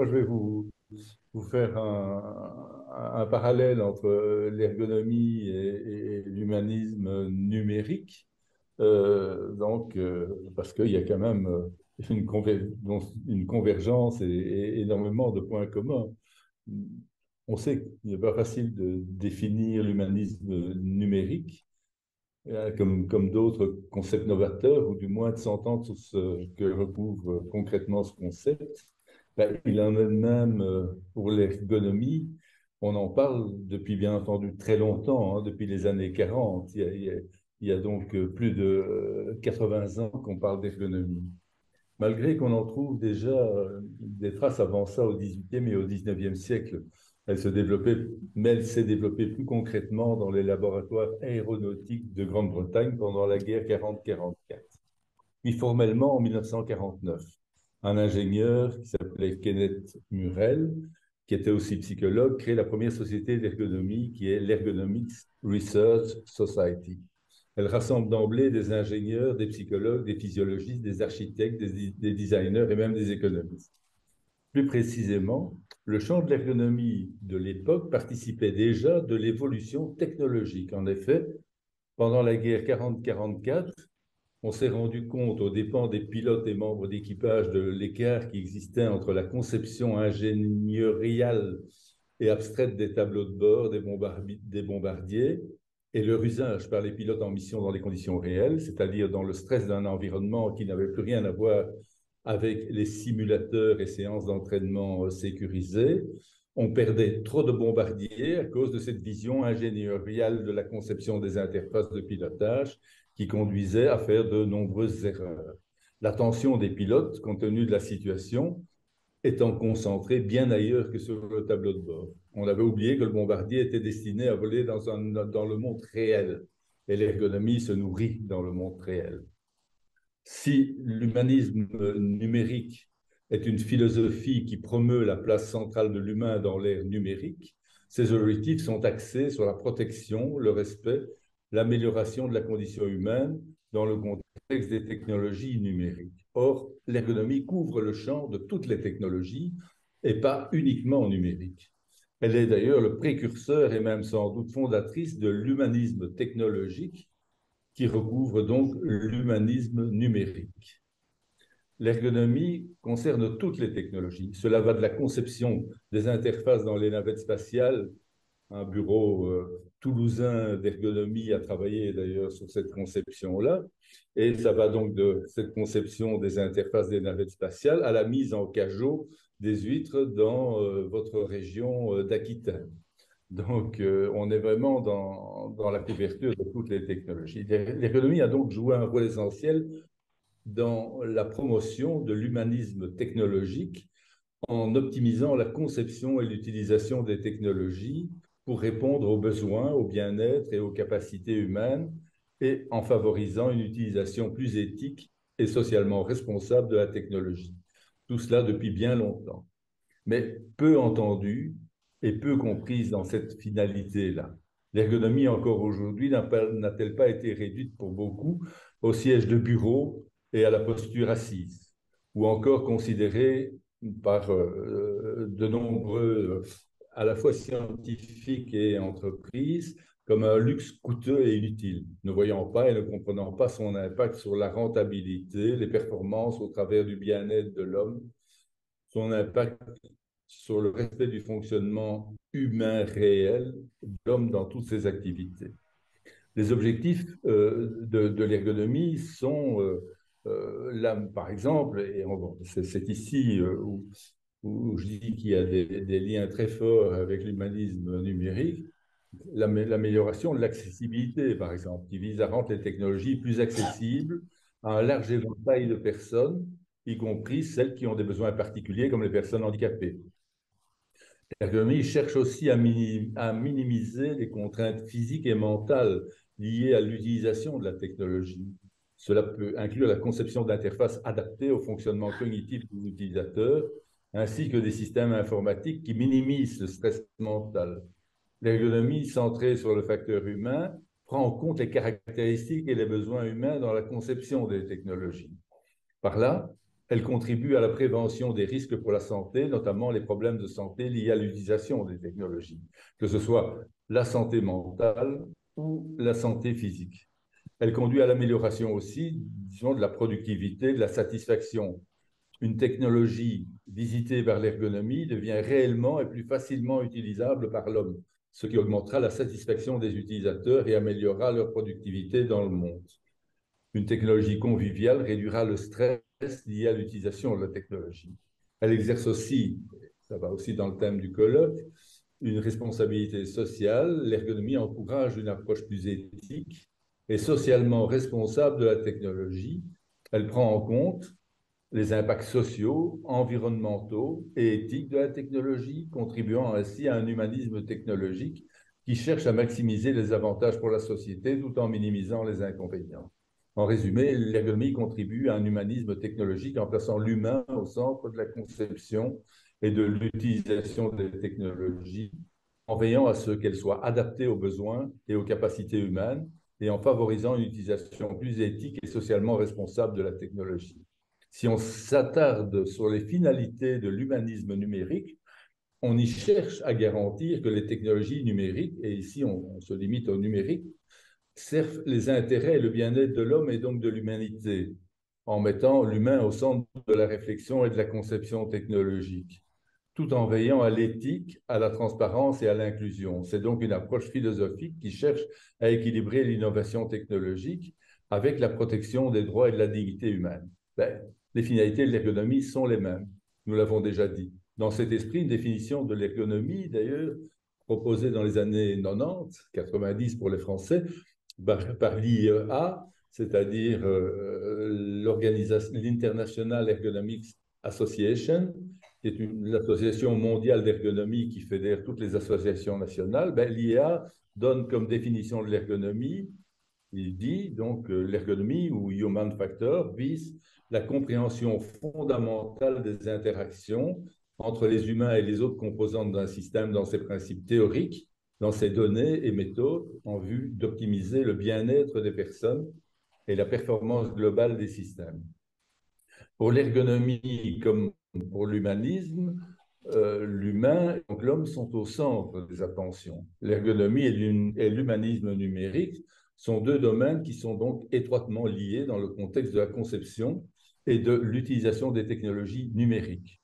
je vais vous faire un parallèle entre l'ergonomie et l'humanisme numérique. Parce qu'il y a quand même une convergence et énormément de points communs. On sait qu'il n'est pas facile de définir l'humanisme numérique comme d'autres concepts novateurs, ou du moins de s'entendre sur ce que recouvre concrètement ce concept. Ben, il en est de même pour l'ergonomie. On en parle depuis bien entendu très longtemps, hein, depuis les années 40. Il y a donc plus de 80 ans qu'on parle d'ergonomie. Malgré qu'on en trouve déjà des traces avant ça au XVIIIe et au XIXe siècle. Elle se développait, mais elle s'est développée plus concrètement dans les laboratoires aéronautiques de Grande-Bretagne pendant la guerre 40-44. Puis formellement, en 1949, un ingénieur qui s'appelait Kenneth Murrell, qui était aussi psychologue, crée la première société d'ergonomie qui est l'Ergonomics Research Society. Elle rassemble d'emblée des ingénieurs, des psychologues, des physiologistes, des architectes, des designers et même des économistes. Plus précisément, le champ de l'ergonomie de l'époque participait déjà de l'évolution technologique. En effet, pendant la guerre 40-44, on s'est rendu compte, aux dépens des pilotes et membres d'équipage, de l'écart qui existait entre la conception ingénieuriale et abstraite des tableaux de bord des bombardiers et leur usage par les pilotes en mission dans les conditions réelles, c'est-à-dire dans le stress d'un environnement qui n'avait plus rien à voir avec les simulateurs et séances d'entraînement sécurisées. On perdait trop de bombardiers à cause de cette vision ingénieuriale de la conception des interfaces de pilotage qui conduisait à faire de nombreuses erreurs. L'attention des pilotes, compte tenu de la situation, étant concentrée bien ailleurs que sur le tableau de bord. On avait oublié que le bombardier était destiné à voler dans le monde réel, et l'ergonomie se nourrit dans le monde réel. Si l'humanisme numérique est une philosophie qui promeut la place centrale de l'humain dans l'ère numérique, ses objectifs sont axés sur la protection, le respect, l'amélioration de la condition humaine dans le contexte des technologies numériques. Or, l'ergonomie couvre le champ de toutes les technologies et pas uniquement numérique. Elle est d'ailleurs le précurseur et même sans doute fondatrice de l'humanisme technologique qui recouvre donc l'humanisme numérique. L'ergonomie concerne toutes les technologies. Cela va de la conception des interfaces dans les navettes spatiales. Un bureau toulousain d'ergonomie a travaillé d'ailleurs sur cette conception-là. Et ça va donc de cette conception des interfaces des navettes spatiales à la mise en cajot des huîtres dans votre région d'Aquitaine. Donc, on est vraiment dans la couverture de toutes les technologies. L'économie a donc joué un rôle essentiel dans la promotion de l'humanisme technologique en optimisant la conception et l'utilisation des technologies pour répondre aux besoins, au bien-être et aux capacités humaines et en favorisant une utilisation plus éthique et socialement responsable de la technologie. Tout cela depuis bien longtemps, mais peu entendue et peu comprise dans cette finalité-là. L'ergonomie, encore aujourd'hui, n'a-t-elle pas été réduite pour beaucoup au siège de bureau et à la posture assise, ou encore considérée par de nombreux, à la fois scientifiques et entreprises, comme un luxe coûteux et inutile, ne voyant pas et ne comprenant pas son impact sur la rentabilité, les performances au travers du bien-être de l'homme, son impact sur le respect du fonctionnement humain réel de l'homme dans toutes ses activités. Les objectifs de l'ergonomie sont là, par exemple, et c'est ici où je dis qu'il y a des liens très forts avec l'humanisme numérique, l'amélioration de l'accessibilité, par exemple, qui vise à rendre les technologies plus accessibles à un large éventail de personnes, y compris celles qui ont des besoins particuliers, comme les personnes handicapées. L'ergonomie cherche aussi à minimiser les contraintes physiques et mentales liées à l'utilisation de la technologie. Cela peut inclure la conception d'interfaces adaptées au fonctionnement cognitif des utilisateurs, ainsi que des systèmes informatiques qui minimisent le stress mental. L'ergonomie centrée sur le facteur humain prend en compte les caractéristiques et les besoins humains dans la conception des technologies. Par là, Elle contribue à la prévention des risques pour la santé, notamment les problèmes de santé liés à l'utilisation des technologies, que ce soit la santé mentale ou la santé physique. Elle conduit à l'amélioration aussi, disons, de la productivité, de la satisfaction. Une technologie visitée par l'ergonomie devient réellement et plus facilement utilisable par l'homme, ce qui augmentera la satisfaction des utilisateurs et améliorera leur productivité dans le monde. Une technologie conviviale réduira le stress lié à l'utilisation de la technologie. Elle exerce aussi, ça va aussi dans le thème du colloque, une responsabilité sociale. L'ergonomie encourage une approche plus éthique et socialement responsable de la technologie. Elle prend en compte les impacts sociaux, environnementaux et éthiques de la technologie, contribuant ainsi à un humanisme technologique qui cherche à maximiser les avantages pour la société tout en minimisant les inconvénients. En résumé, l'ergonomie contribue à un humanisme technologique en plaçant l'humain au centre de la conception et de l'utilisation des technologies, en veillant à ce qu'elles soient adaptées aux besoins et aux capacités humaines et en favorisant une utilisation plus éthique et socialement responsable de la technologie. Si on s'attarde sur les finalités de l'humanisme numérique, on y cherche à garantir que les technologies numériques, et ici on se limite au numérique, servent les intérêts et le bien-être de l'homme et donc de l'humanité, en mettant l'humain au centre de la réflexion et de la conception technologique, tout en veillant à l'éthique, à la transparence et à l'inclusion. C'est donc une approche philosophique qui cherche à équilibrer l'innovation technologique avec la protection des droits et de la dignité humaine. Ben, les finalités de l'ergonomie sont les mêmes, nous l'avons déjà dit. Dans cet esprit, une définition de l'ergonomie, d'ailleurs, proposée dans les années 90, 90 pour les Français, par l'IEA, c'est-à-dire l'International Ergonomics Association, qui est l'association mondiale d'ergonomie qui fédère toutes les associations nationales. Ben, l'IEA donne comme définition de l'ergonomie, il dit donc l'ergonomie ou human factor vise la compréhension fondamentale des interactions entre les humains et les autres composantes d'un système dans ses principes théoriques, dans ses données et méthodes, en vue d'optimiser le bien-être des personnes et la performance globale des systèmes. Pour l'ergonomie comme pour l'humanisme, l'humain et l'homme sont au centre des attentions. L'ergonomie et l'humanisme numérique sont deux domaines qui sont donc étroitement liés dans le contexte de la conception et de l'utilisation des technologies numériques.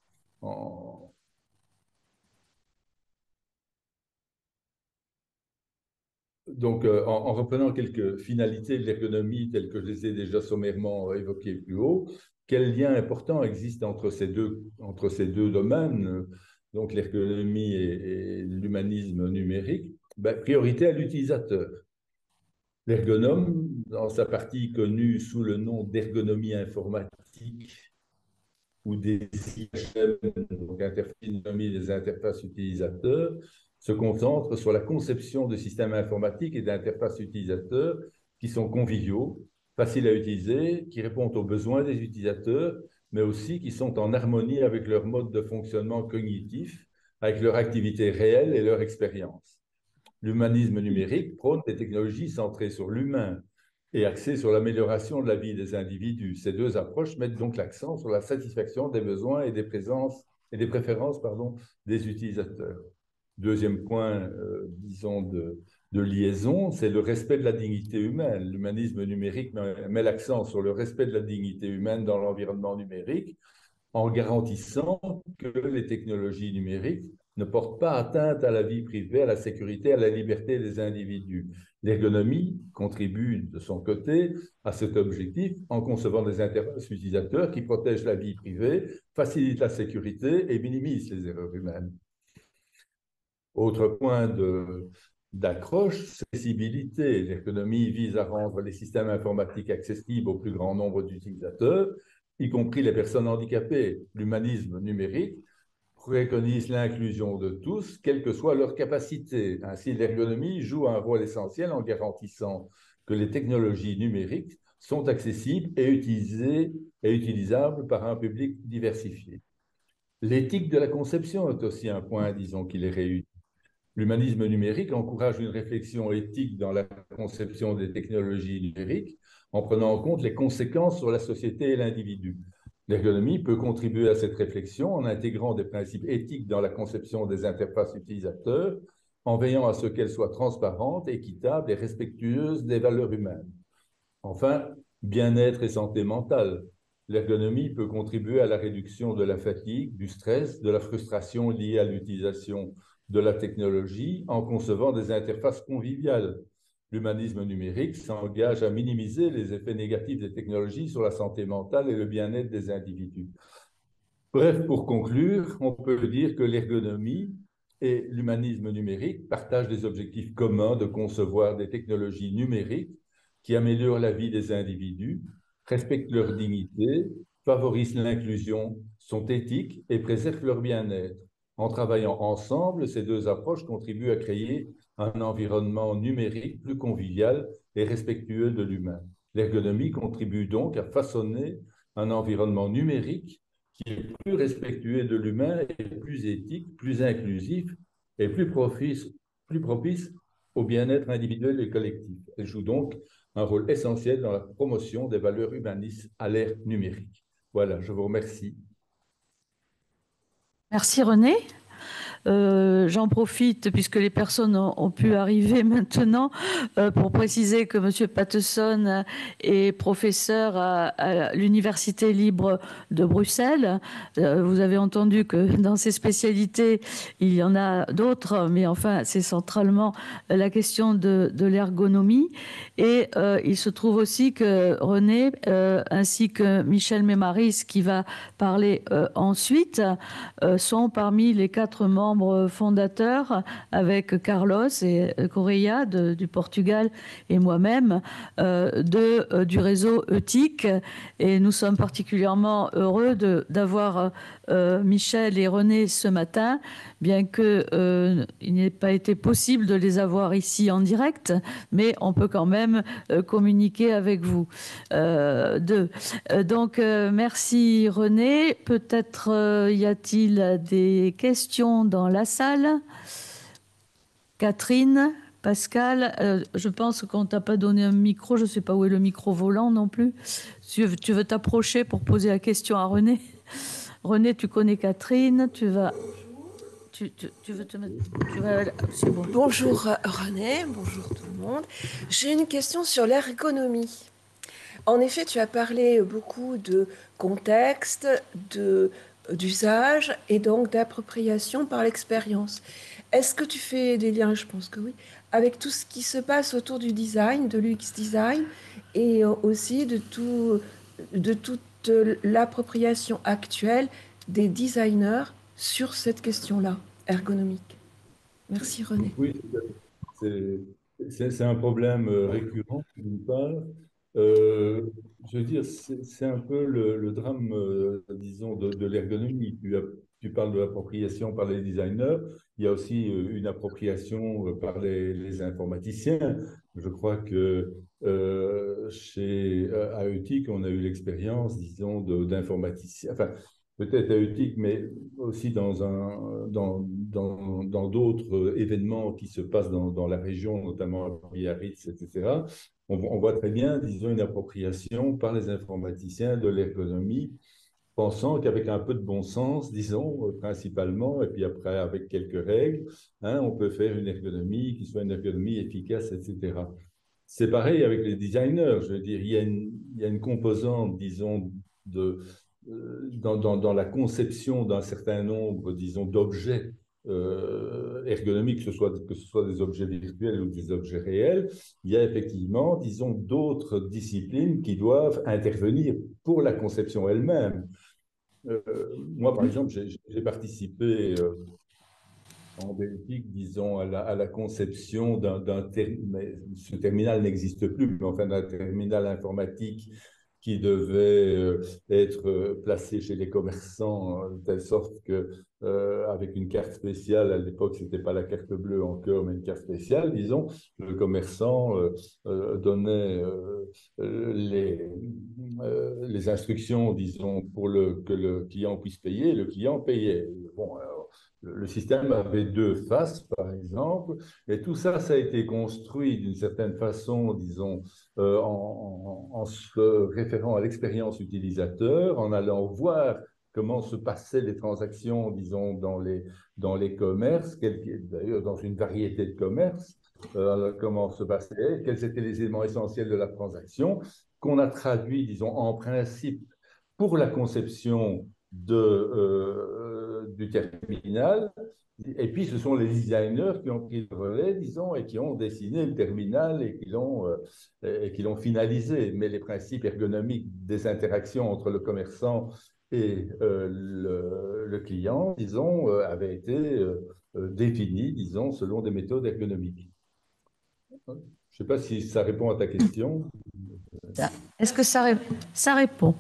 Donc, en reprenant quelques finalités de l'ergonomie telles que je les ai déjà sommairement évoquées plus haut, quel lien important existe entre ces deux domaines, donc l'ergonomie et l'humanisme numérique? Ben, priorité à l'utilisateur. L'ergonome, dans sa partie connue sous le nom d'ergonomie informatique ou des IHM, donc ergonomie des interfaces utilisateurs, se concentre sur la conception de systèmes informatiques et d'interfaces utilisateurs qui sont conviviaux, faciles à utiliser, qui répondent aux besoins des utilisateurs, mais aussi qui sont en harmonie avec leur mode de fonctionnement cognitif, avec leur activité réelle et leur expérience. L'humanisme numérique prône des technologies centrées sur l'humain et axées sur l'amélioration de la vie des individus. Ces deux approches mettent donc l'accent sur la satisfaction des besoins et des préférences des utilisateurs. Deuxième point, disons, de liaison, c'est le respect de la dignité humaine. L'humanisme numérique met l'accent sur le respect de la dignité humaine dans l'environnement numérique en garantissant que les technologies numériques ne portent pas atteinte à la vie privée, à la sécurité, à la liberté des individus. L'ergonomie contribue de son côté à cet objectif en concevant des interfaces utilisateurs qui protègent la vie privée, facilitent la sécurité et minimisent les erreurs humaines. Autre point d'accroche, accessibilité. L'ergonomie vise à rendre les systèmes informatiques accessibles au plus grand nombre d'utilisateurs, y compris les personnes handicapées. L'humanisme numérique préconise l'inclusion de tous, quelle que soit leur capacité. Ainsi, l'ergonomie joue un rôle essentiel en garantissant que les technologies numériques sont accessibles et utilisées et utilisables par un public diversifié. L'éthique de la conception est aussi un point, disons, qui les réunit. L'humanisme numérique encourage une réflexion éthique dans la conception des technologies numériques en prenant en compte les conséquences sur la société et l'individu. L'ergonomie peut contribuer à cette réflexion en intégrant des principes éthiques dans la conception des interfaces utilisateurs, en veillant à ce qu'elles soient transparentes, équitables et respectueuses des valeurs humaines. Enfin, bien-être et santé mentale. L'ergonomie peut contribuer à la réduction de la fatigue, du stress, de la frustration liée à l'utilisation de la technologie en concevant des interfaces conviviales. L'humanisme numérique s'engage à minimiser les effets négatifs des technologies sur la santé mentale et le bien-être des individus. Bref, pour conclure, on peut dire que l'ergonomie et l'humanisme numérique partagent des objectifs communs de concevoir des technologies numériques qui améliorent la vie des individus, respectent leur dignité, favorisent l'inclusion, sont éthiques et préservent leur bien-être. En travaillant ensemble, ces deux approches contribuent à créer un environnement numérique plus convivial et respectueux de l'humain. L'ergonomie contribue donc à façonner un environnement numérique qui est plus respectueux de l'humain et plus éthique, plus inclusif et plus propice au bien-être individuel et collectif. Elle joue donc un rôle essentiel dans la promotion des valeurs humanistes à l'ère numérique. Voilà, je vous remercie. Merci René. J'en profite, puisque les personnes ont pu arriver maintenant, pour préciser que M. Patteson est professeur à l'Université libre de Bruxelles. Vous avez entendu que dans ces spécialités, il y en a d'autres, mais enfin, c'est centralement la question de l'ergonomie. Et il se trouve aussi que René, ainsi que Michel Mémaris, qui va parler ensuite, sont parmi les 4 membres fondateurs, avec Carlos et Correia du Portugal et moi-même, du réseau ETIC. Et nous sommes particulièrement heureux d'avoir Michel et René ce matin, bien qu'il n'ait pas été possible de les avoir ici en direct, mais on peut quand même communiquer avec vous. Donc, merci René. Peut-être y a-t-il des questions dans la salle? Catherine, Pascal, je pense qu'on ne t'a pas donné un micro. Je ne sais pas où est le micro volant non plus. Tu veux t'approcher pour poser la question à René? René, tu connais Catherine. Tu veux te mettre... C'est bon. Bonjour René, bonjour tout le monde. J'ai une question sur l'ergonomie. En effet, tu as parlé beaucoup de contexte, d'usage et donc d'appropriation par l'expérience. Est-ce que tu fais des liens, je pense que oui, avec tout ce qui se passe autour du design, de l'UX design et aussi de toute l'appropriation actuelle des designers sur cette question-là, ergonomique? Merci René. Oui, c'est un problème récurrent, d'une part. Je veux dire, c'est un peu le drame, disons, de l'ergonomie. Tu parles de l'appropriation par les designers. Il y a aussi une appropriation par les informaticiens. Je crois que chez AETIC, on a eu l'expérience, disons, d'informaticiens. Enfin, peut-être AETIC, mais aussi dans d'autres événements qui se passent dans la région, notamment à Biarritz, etc. On voit très bien, disons, une appropriation par les informaticiens de l'ergonomie, pensant qu'avec un peu de bon sens, disons, principalement, et puis après avec quelques règles, hein, on peut faire une ergonomie qui soit une ergonomie efficace, etc. C'est pareil avec les designers. Je veux dire, il y a une composante, disons, dans la conception d'un certain nombre, disons, d'objets ergonomiques, que ce soit des objets virtuels ou des objets réels. Il y a effectivement, disons, d'autres disciplines qui doivent intervenir pour la conception elle-même. Moi, par exemple, j'ai participé en Belgique, disons, à la conception ce terminal n'existe plus, mais enfin d'un terminal informatique qui devait être placé chez les commerçants, de telle sorte que, avec une carte spéciale, à l'époque, c'était pas la carte bleue encore, mais une carte spéciale, disons, le commerçant donnait les instructions, disons, pour que le client puisse payer, le client payait. Bon, le système avait deux faces, par exemple, et tout ça, ça a été construit d'une certaine façon, disons, en se référant à l'expérience utilisateur, en allant voir comment se passaient les transactions, disons, dans les commerces, d'ailleurs dans une variété de commerces, comment se passaient, quels étaient les éléments essentiels de la transaction, qu'on a traduit, disons, en principe pour la conception du terminal. Et puis, ce sont les designers qui ont pris le relais, disons, et qui ont dessiné le terminal et qui l'ont finalisé. Mais les principes ergonomiques des interactions entre le commerçant et le client, disons, avaient été définis, disons, selon des méthodes ergonomiques. Je ne sais pas si ça répond à ta question. Est-ce que ça répond?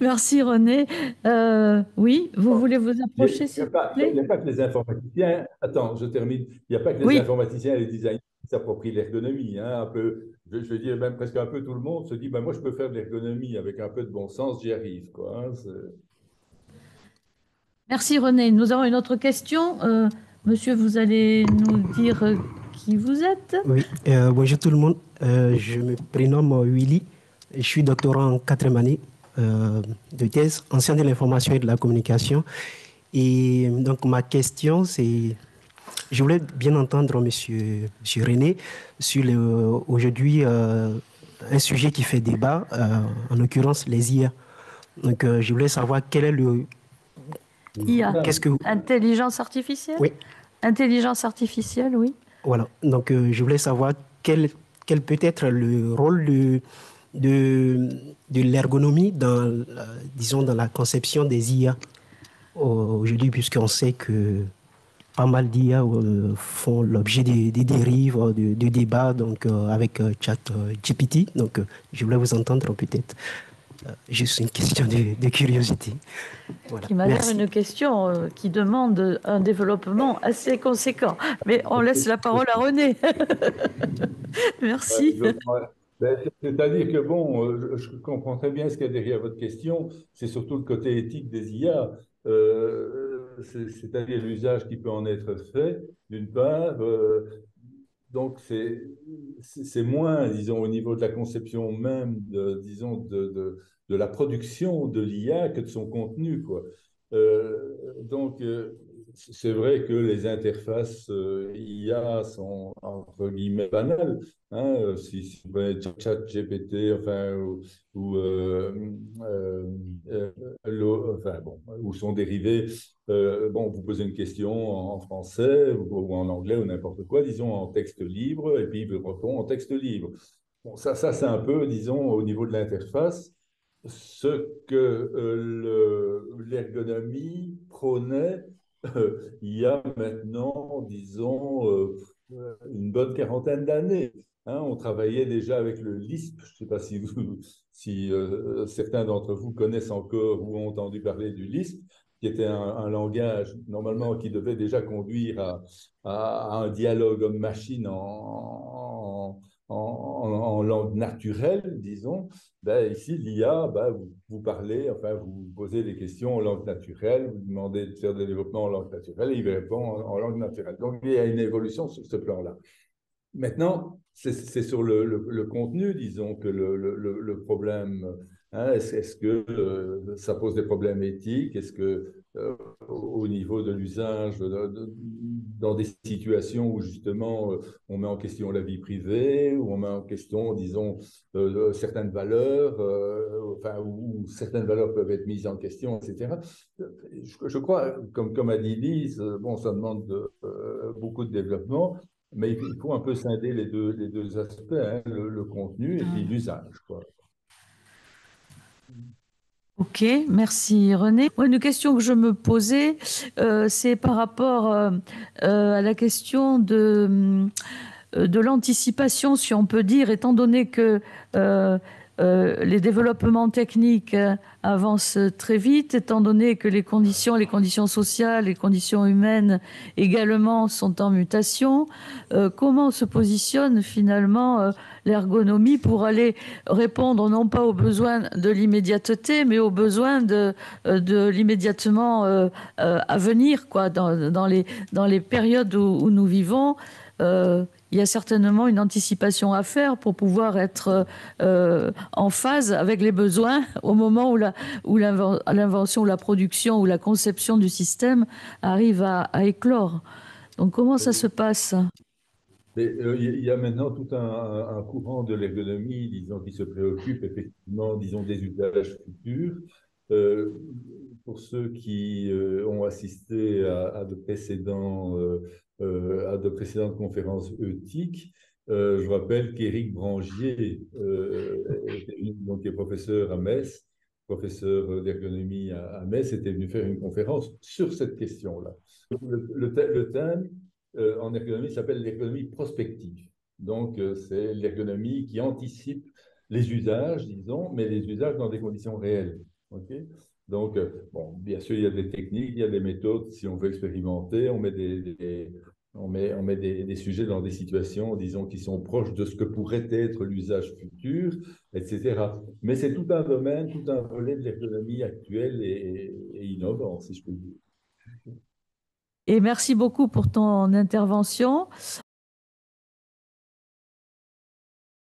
Merci René. Oui, vous voulez vous approcher, s'il vous plaît? Il n'y a pas que les informaticiens. Attends, je termine. Il n'y a pas que les Oui. informaticiens et les designers qui s'approprient l'ergonomie. Hein, un peu, je veux dire, même presque un peu tout le monde se dit, ben, moi, je peux faire de l'ergonomie avec un peu de bon sens, j'y arrive. Quoi, hein, Merci René. Nous avons une autre question. Monsieur, vous allez nous dire qui vous êtes? Oui, bonjour tout le monde. Je me prénomme Willy. Je suis doctorant en 4e année de thèse en sciences de l'information et de la communication. Et donc ma question, c'est, je voulais bien entendre monsieur René sur aujourd'hui un sujet qui fait débat, en l'occurrence les IA. Donc je voulais savoir quel est le... IA. Qu'est-ce que... Intelligence artificielle? Oui. Intelligence artificielle, oui. Voilà, donc je voulais savoir quel peut être le rôle de l'ergonomie dans, disons, dans la conception des IA aujourd'hui, puisqu'on sait que pas mal d'IA font l'objet des dérives, de débats donc, avec ChatGPT. Donc je voulais vous entendre peut-être. Juste une question de curiosité. Voilà. Qui m'a l'air une question qui demande un développement assez conséquent. Mais on laisse la parole à René. Merci. C'est-à-dire que, bon, je comprends très bien ce qu'il y a derrière votre question. C'est surtout le côté éthique des IA. C'est-à-dire l'usage qui peut en être fait, d'une part. Donc, c'est moins, disons, au niveau de la conception même, disons, de la production de l'IA que de son contenu, quoi. Donc, c'est vrai que les interfaces IA sont, entre guillemets, banales. Hein, si vous prenez ChatGPT, enfin, enfin, bon, ou son dérivé, bon, vous posez une question en français ou en anglais ou n'importe quoi, disons en texte libre, et puis il vous répond en texte libre. Bon, ça c'est un peu, disons, au niveau de l'interface, ce que l'ergonomie prônait il y a maintenant, disons, une bonne quarantaine d'années. Hein, on travaillait déjà avec le Lisp. Je ne sais pas si certains d'entre vous connaissent encore ou ont entendu parler du Lisp, qui était un langage normalement qui devait déjà conduire à un dialogue homme-machine en langue naturelle, disons. Ben, ici, l'IA, ben, vous parlez, enfin, vous posez des questions en langue naturelle, vous demandez de faire des développements en langue naturelle et il répond en langue naturelle. Donc, il y a une évolution sur ce plan-là. Maintenant, c'est sur le contenu, disons, que le problème, hein, est-ce que ça pose des problèmes éthiques? Est-ce que au niveau de l'usage, dans des situations où justement on met en question la vie privée, où on met en question, disons, certaines valeurs, enfin, où certaines valeurs peuvent être mises en question, etc. Je crois, comme a dit Lise, bon, ça demande beaucoup de développement. Mais il faut un peu scinder les deux aspects, hein, le contenu et puis l'usage, quoi. Ok, merci René. Moi, une question que je me posais, c'est par rapport à la question de l'anticipation, si on peut dire, étant donné que les développements techniques avancent très vite, étant donné que les conditions sociales, les conditions humaines également sont en mutation. Comment se positionne finalement l'ergonomie pour aller répondre non pas aux besoins de l'immédiateté, mais aux besoins de l'immédiatement à venir, quoi, dans les périodes où nous vivons. Il y a certainement une anticipation à faire pour pouvoir être en phase avec les besoins au moment où l'invention, ou la production, ou la conception du système arrive à éclore. Donc comment ça se passe? Mais il y a maintenant tout un courant de l'ergonomie, disons, qui se préoccupe effectivement, disons, des usages futurs. Euh, pour ceux qui ont assisté à de précédentes conférences ETIC, je rappelle qu'Éric Brangier, donc, qui est professeur à Metz, professeur d'ergonomie à Metz, était venu faire une conférence sur cette question-là. Le thème en ergonomie s'appelle l'ergonomie prospective. Donc, c'est l'ergonomie qui anticipe les usages, disons, mais les usages dans des conditions réelles. Okay. Donc, bon, bien sûr, il y a des techniques, il y a des méthodes. Si on veut expérimenter, on met des sujets dans des situations, disons, qui sont proches de ce que pourrait être l'usage futur, etc. Mais c'est tout un domaine, tout un volet de l'ergonomie actuelle et innovant, si je peux dire. Et merci beaucoup pour ton intervention.